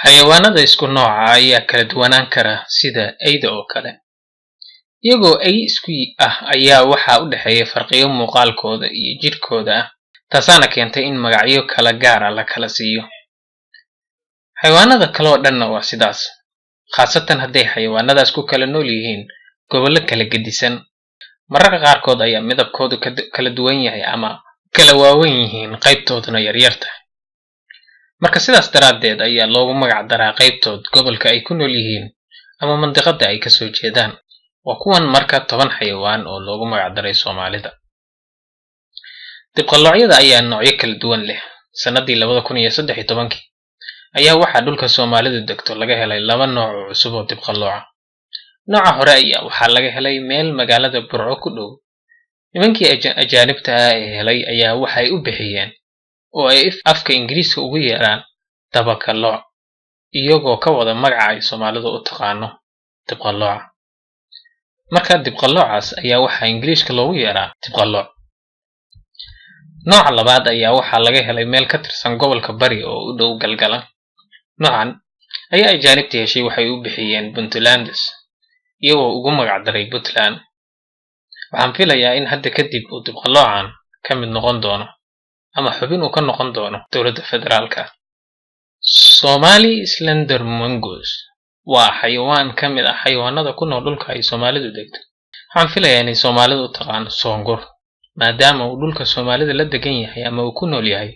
Xayawaanada isku nooca ah ayaa kala duwanaan kara sida eyda oo kale. Iyagoo ay isku ah ayaa waxaa u dhexeeya farqiyo muuqaalkooda iyo jidhkooda ah, taasaana keentay in magacyo kala gaar ah la kala siiyo. Xayawaanada kale oo dhanna waa sidaas, khaasatan hadday xayawaanadaas ku kala nool yihiin gobollo kala gedisan. Mararka qaarkood ayaa midabkoodu kala duwan yahay ama kala waaweyn yihiin qaybtooduna yaryar tahay. Marka sidaas daraaddeed ayaa loogu magac daraa qaybtood gobolka ay ku nool yihiin ama mandiqada ay ka soo jeedaan. Waa kuwan marka 10 xayawaan oo loogu magac daray Soomaalida. Dibqalloocyada ayaa noocyo kala duwan leh. Sanadii 2013 ayaa waxaa dhulka Soomaalidu degto laga helay 2 nooc oo cusub oo dibqallooca. Nooca hore ayaa waxaa laga helay meel magaalada Burco ku dhow. Nimankii ajaanibta ah ee helay ayaa waxay u bixiyeen oo ay afka Ingiriiska ugu yeeraan dabaqallooc, iyagoo ka wada magaca ay Soomaalidu u taqaano dibqallooca. Marka dibqalloocaas ayaa waxaa Ingiriiska loogu yeeraa dibqallooc. Nooca labaad ayaa waxaa laga helay meel ka tirsan gobolka Bari oo u dhow Galgalan. Noocan ayaa ajaanibta heshay waxay u bixiyeen Puntlandis, iyagoo ugu magac daray Puntland. Waxaan filayaa in hadda kadib uu dibqalloocan ka mid noqon doono ama xubin uu ka noqon doono dowladda federaalka. Somali Slender Mongoose waa xayawaan ka mid ah xayawaanada ku nool dhulka ay Soomaalidu degto. Waxaan filayaa inay Soomaalidu u taqaan soongur, maadaama uu dhulka Soomaalida la degan yahay ama uu ku nool yahay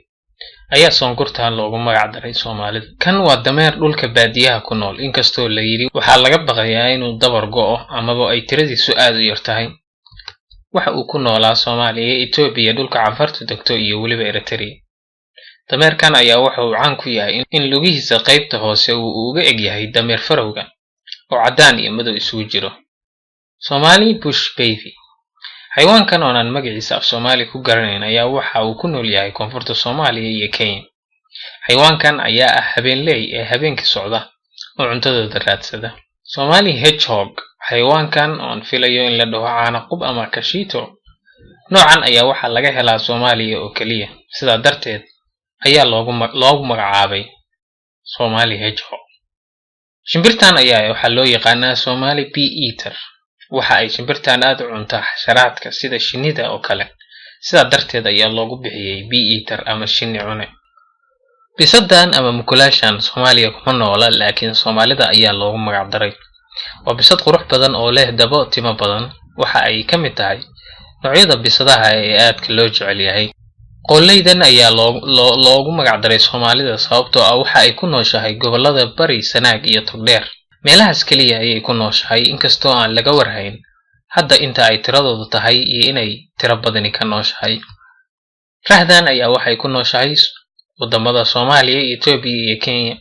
ayaa soongurtaan loogu magac daray Soomaalida. Kan waa dameer dhulka baadiyaha ku nool, inkastoo la yidhi waxaa laga baqayaa inuu dabar go'o amaba ay tiradiisu aad u yar tahay. Waxa uu ku noolaa Soomaaliya, Itoobiya, dhulka Cafartu degto iyo weliba Eritrea. Dameerkan ayaa waxa uu caan ku yahay in lugihiisa qaybta hoose uu uga eg yahay dameer farowga oo caddaan iyo madow isugu jiro. Somali Bush Baby xayawaankan oo aan magaciisa af Soomaali ku garanayn ayaa waxa uu ku nool yahay koonfurta Soomaaliya iyo Kenya. Xayawaankan ayaa ah habeenley ee habeenkii socda oo cuntadooda raadsada. Somali Hedgehog xayawaankan oo filayo in la dhaho caanaqub ama kashito. Noocan ayaa waxaa laga helaa Soomaaliya oo kaliya, sidaa darteed ayaa loogu magacaabay Somali Hedgehog. Shimbirtan ayaa waxaa loo yaqaanaa Somali Bee Eater. Waxa ay shimbirtan aad u cuntaa xasharaadka sida shinnida oo kale, sidaa darteed ayaa loogu bixiyay Bee Eater ama shinni cune. Bisadan ama mukulaashan Soomaaliya kuma noola, laakiin Soomaalida ayaa loogu magac daray. Waa bisad qurux badan oo leh dabo timo badan. Waxa ay ka mid tahay noocyada bisadaha ee aadka loo jecel yahay. Qoolleydan ayaa loogu magac daray Soomaalida sababtoo ah waxa ay ku nooshahay gobollada Bari, Sanaag iyo Togdheer. Meelahaas kaliya ayay ku nooshahay, inkastoo aan laga warhayn hadda inta ay tiradoodu tahay iyo inay tiro badani ka nooshahay. Rahdan ayaa waxay ku nooshahay wadamada Soomaaliya, Itoobiya iyo Kenya.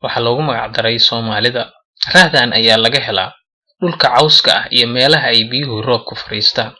Waxaa loogu magac daray Soomaalida. Rahdan ayaa laga helaa dhulka cawska ah iyo meelaha ay biyuhu roobku fariistaan.